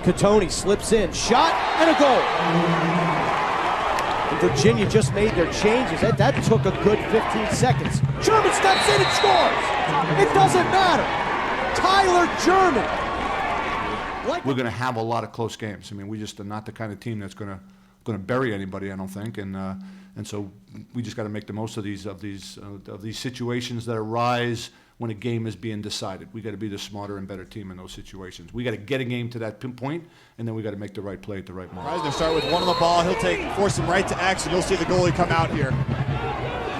Catoni slips in, shot, and a goal. And Virginia just made their changes. That took a good 15 seconds. German steps in and scores. It doesn't matter. Tyler German. We're going to have a lot of close games. I mean, we just are not the kind of team that's going to bury anybody, I don't think. And so we just got to make the most of these situations that arise when a game is being decided. We got to be the smarter and better team in those situations. We got to get a game to that point, and then we got to make the right play at the right moment. Reisner start with one on the ball. He'll force him right to action. You'll see the goalie come out here.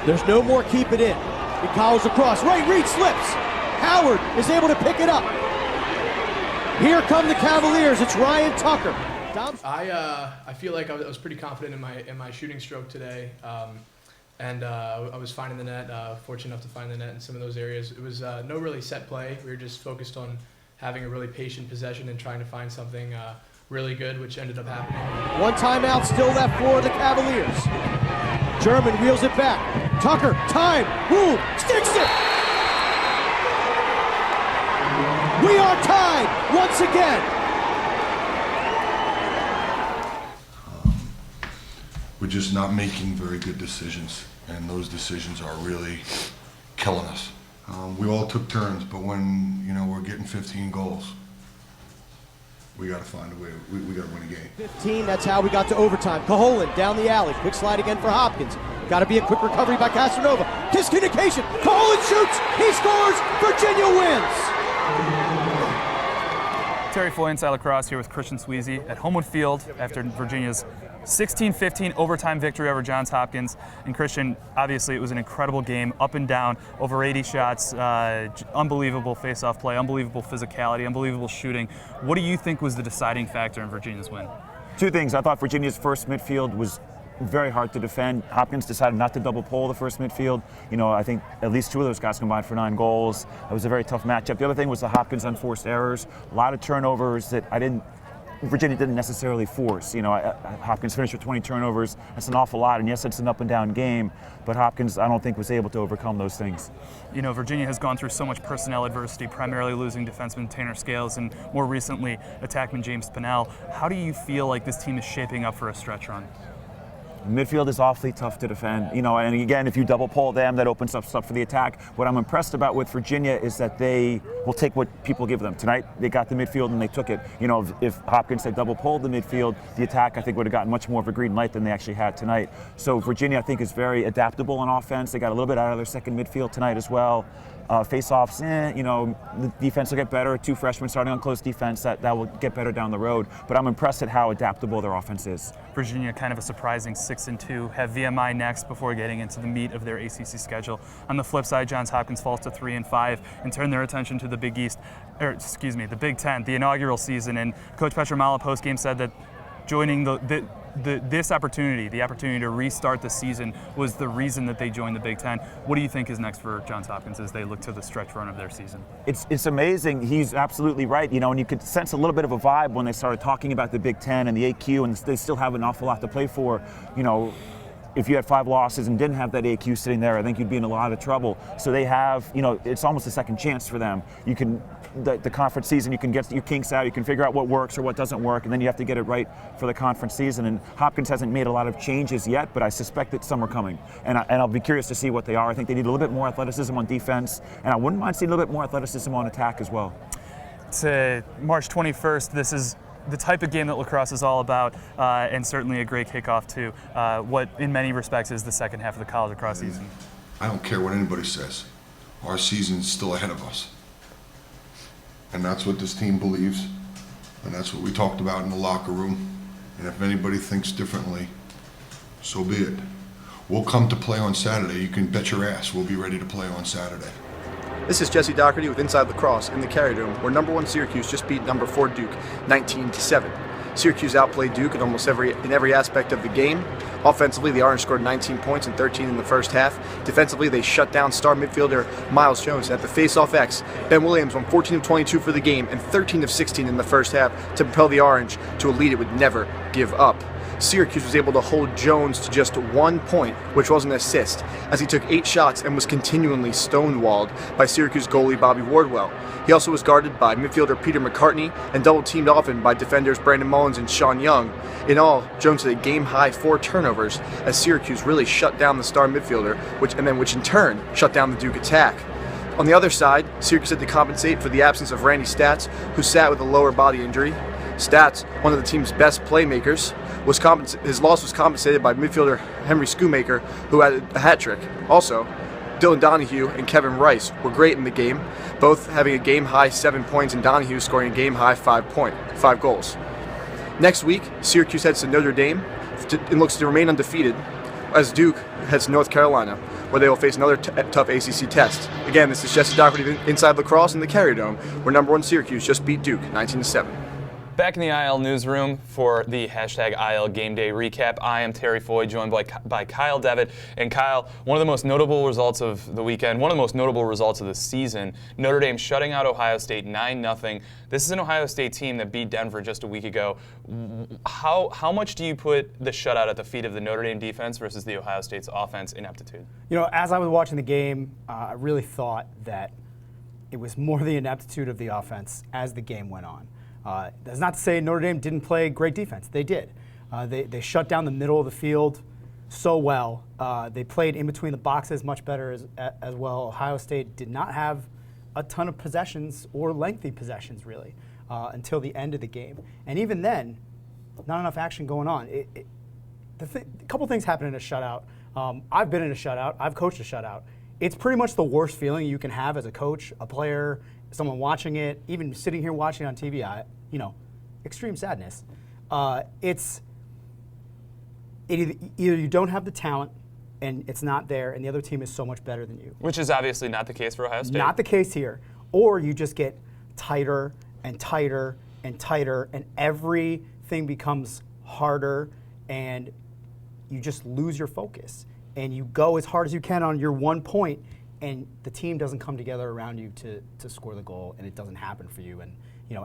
There's no more keep it in. He calls across. Right, Reed slips. Howard is able to pick it up. Here come the Cavaliers. It's Ryan Tucker. I feel like I was pretty confident in my shooting stroke today. And I was finding the net, fortunate enough to find the net in some of those areas. It was no really set play. We were just focused on having a really patient possession and trying to find something really good, which ended up happening. One timeout still left for the Cavaliers. German wheels it back. Tucker, time, boom, sticks it! We are tied once again. We're just not making very good decisions, and those decisions are really killing us. We all took turns, but when we're getting 15 goals, we got to find a way. We got to win a game. 15. That's how we got to overtime. Caholen down the alley. Quick slide again for Hopkins. Got to be a quick recovery by Casanova. Discommunication. Caholen shoots. He scores. Virginia wins. Terry Foy inside Lacrosse here with Christian Sweezy at Homewood Field after Virginia's 16-15 overtime victory over Johns Hopkins. And Christian, obviously it was an incredible game, up and down, over 80 shots, unbelievable face-off play, unbelievable physicality, unbelievable shooting. What do you think was the deciding factor in Virginia's win? Two things. I thought Virginia's first midfield was very hard to defend. Hopkins decided not to double pole the first midfield. I think at least two of those guys combined for 9 goals. It was a very tough matchup. The other thing was the Hopkins unforced errors. A lot of turnovers that Virginia didn't necessarily force. Hopkins finished with 20 turnovers. That's an awful lot, and yes, it's an up and down game, but Hopkins, I don't think, was able to overcome those things. Virginia has gone through so much personnel adversity, primarily losing defenseman Tanner Scales and more recently attackman James Pinnell. How do you feel like this team is shaping up for a stretch run? Midfield is awfully tough to defend, and again, if you double pole them, that opens up stuff for the attack. What I'm impressed about with Virginia is that they will take what people give them. Tonight, they got the midfield and they took it. If Hopkins had double poled the midfield, the attack, I think, would have gotten much more of a green light than they actually had tonight. So Virginia, I think, is very adaptable on offense. They got a little bit out of their second midfield tonight as well. Face-offs, the defense will get better. 2 freshmen starting on close defense, that will get better down the road. But I'm impressed at how adaptable their offense is. Virginia, kind of a surprising 6-2, have VMI next before getting into the meat of their ACC schedule. On the flip side, Johns Hopkins falls to 3-5 and turn their attention to the Big Big Ten, the inaugural season. And Coach Petramala post-game said that joining this opportunity, the opportunity to restart the season, was the reason that they joined the Big Ten. What do you think is next for Johns Hopkins as they look to the stretch run of their season? It's amazing. He's absolutely right. And you could sense a little bit of a vibe when they started talking about the Big Ten and the AQ, and they still have an awful lot to play for. If you had 5 losses and didn't have that AQ sitting there, I think you'd be in a lot of trouble. So they have, it's almost a second chance for them. You can, the conference season, you can get your kinks out, you can figure out what works or what doesn't work, and then you have to get it right for the conference season. And Hopkins hasn't made a lot of changes yet, but I suspect that some are coming. And I'll be curious to see what they are. I think they need a little bit more athleticism on defense, and I wouldn't mind seeing a little bit more athleticism on attack as well. It's March 21st. This is the type of game that lacrosse is all about, and certainly a great kickoff to what in many respects is the second half of the college lacrosse season. I don't care what anybody says. Our season's still ahead of us. And that's what this team believes, and that's what we talked about in the locker room. And if anybody thinks differently, so be it. We'll come to play on Saturday. You can bet your ass we'll be ready to play on Saturday. This is Jesse Doherty with Inside Lacrosse in the Carry Room, where #1 Syracuse just beat #4 Duke 19-7. Syracuse outplayed Duke in almost every aspect of the game. Offensively, the Orange scored 19 points and 13 in the first half. Defensively, they shut down star midfielder Miles Jones. At the face-off X, Ben Williams won 14 of 22 for the game and 13 of 16 in the first half to propel the Orange to a lead it would never give up. Syracuse was able to hold Jones to just 1 point, which was an assist, as he took 8 shots and was continually stonewalled by Syracuse goalie Bobby Wardwell. He also was guarded by midfielder Peter McCartney and double-teamed often by defenders Brandon Mullins and Sean Young. In all, Jones had a game-high 4 turnovers, as Syracuse really shut down the star midfielder, which in turn shut down the Duke attack. On the other side, Syracuse had to compensate for the absence of Randy Statz, who sat with a lower body injury. Statz, one of the team's best playmakers, his loss was compensated by midfielder Henry Schoonmaker, who had a hat trick. Also, Dylan Donahue and Kevin Rice were great in the game, both having a game-high 7 points and Donahue scoring a game-high 5 goals. Next week, Syracuse heads to Notre Dame and looks to remain undefeated, as Duke heads to North Carolina, where they will face another tough ACC test. Again, this is Jesse Doherty of Inside Lacrosse in the Carrier Dome, where number 1 Syracuse just beat Duke 19-7. Back in the IL newsroom for the hashtag IL Game Day recap. I am Terry Foy, joined by Kyle Devitt. And Kyle, one of the most notable results of the weekend, one of the most notable results of the season, Notre Dame shutting out Ohio State 9-0. This is an Ohio State team that beat Denver just a week ago. How much do you put the shutout at the feet of the Notre Dame defense versus the Ohio State's offense ineptitude? You know, as I was watching the game, I really thought that it was more the ineptitude of the offense as the game went on. That's not to say Notre Dame didn't play great defense. They did. They shut down the middle of the field so well. They played in between the boxes much better as well. Ohio State did not have a ton of possessions or lengthy possessions, really, until the end of the game. And even then, not enough action going on. A couple things happen in a shutout. I've been in a shutout. I've coached a shutout. It's pretty much the worst feeling you can have as a coach, a player, someone watching it, even sitting here watching it on TV. Extreme sadness. Either you don't have the talent and it's not there, and the other team is so much better than you. Which is obviously not the case for Ohio State. Not the case here. Or you just get tighter and tighter and tighter, and everything becomes harder, and you just lose your focus. And you go as hard as you can on your 1 point, and the team doesn't come together around you to score the goal, and it doesn't happen for you. And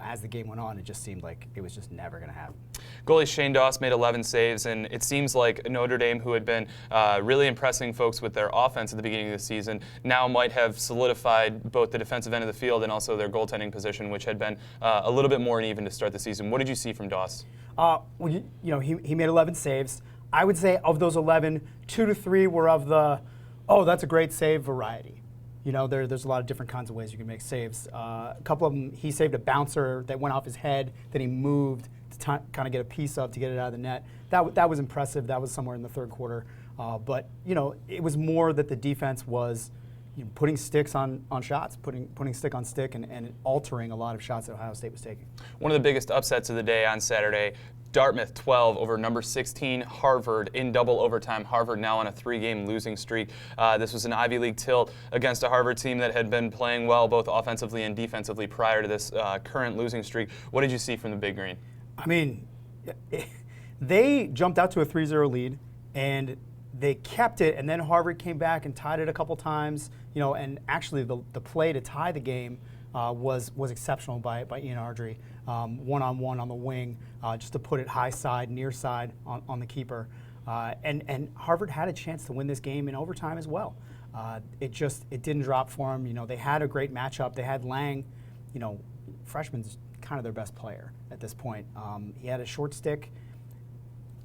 as the game went on, it just seemed like it was just never going to happen. Goalie Shane Doss made 11 saves, and it seems like Notre Dame, who had been really impressing folks with their offense at the beginning of the season, now might have solidified both the defensive end of the field and also their goaltending position, which had been a little bit more uneven to start the season. What did you see from Doss? He made 11 saves. I would say of those 11, 2 to 3 were of the, oh, that's a great save variety. There's a lot of different kinds of ways you can make saves. A couple of them, he saved a bouncer that went off his head that he moved to kind of get a piece of to get it out of the net. That was impressive. That was somewhere in the third quarter. But it was more that the defense was putting sticks on shots, putting stick on stick, and altering a lot of shots that Ohio State was taking. One of the biggest upsets of the day on Saturday, Dartmouth 12 over number 16 Harvard in double overtime. Harvard now on a 3-game losing streak. This was an Ivy League tilt against a Harvard team that had been playing well both offensively and defensively prior to this current losing streak. What did you see from the Big Green? I mean, they jumped out to a 3-0 lead, and they kept it, and then Harvard came back and tied it a couple times. And actually the play to tie the game was exceptional by Ian Ardrey, one-on-one on the wing, just to put it high side, near side on the keeper. And Harvard had a chance to win this game in overtime as well. It didn't drop for them. They had a great matchup. They had Lang, freshman's kind of their best player at this point. He had a short stick,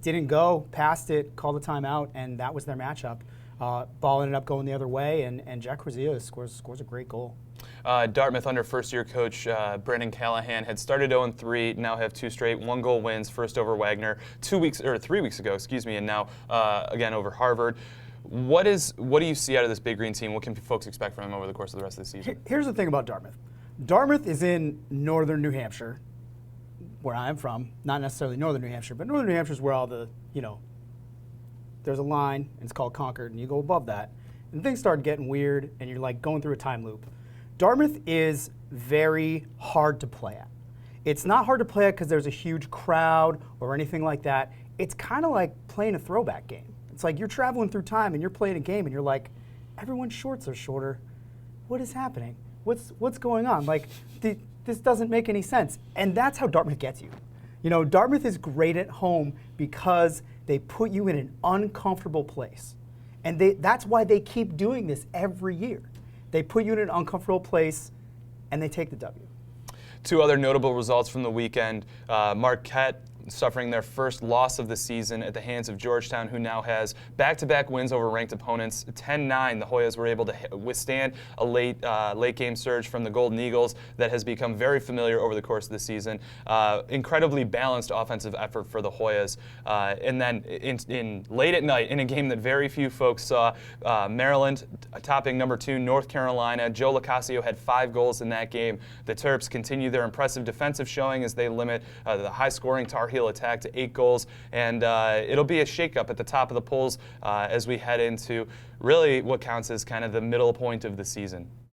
didn't go, passed it, called a timeout, and that was their matchup. Ball ended up going the other way, and Jack Corsia scores a great goal. Dartmouth under first-year coach Brendan Callahan had started 0-3, now have 2 straight 1-goal wins, first over Wagner 3 weeks ago, and now again over Harvard. What do you see out of this Big Green team? What can folks expect from them over the course of the rest of the season? Here's the thing about Dartmouth. Dartmouth is in northern New Hampshire, where I'm from. Not necessarily northern New Hampshire, but northern New Hampshire is where all the, there's a line, and it's called Concord, and you go above that, and things start getting weird, and you're like going through a time loop. Dartmouth is very hard to play at. It's not hard to play at because there's a huge crowd or anything like that. It's kind of like playing a throwback game. It's like you're traveling through time and you're playing a game and you're like, everyone's shorts are shorter. What is happening? What's going on? Like, this doesn't make any sense. And that's how Dartmouth gets you. You know, Dartmouth is great at home because they put you in an uncomfortable place. And that's why they keep doing this every year. They put you in an uncomfortable place, and they take the W. Two other notable results from the weekend. Marquette suffering their first loss of the season at the hands of Georgetown, who now has back-to-back wins over ranked opponents. 10-9, the Hoyas were able to withstand a late game surge from the Golden Eagles that has become very familiar over the course of the season. Incredibly balanced offensive effort for the Hoyas. And then in late at night, in a game that very few folks saw, Maryland topping number 2 North Carolina. Joe Lacasio had 5 goals in that game. The Terps continue their impressive defensive showing as they limit the high-scoring Tar Heel attack to 8 goals, and it'll be a shakeup at the top of the polls as we head into really what counts as kind of the middle point of the season.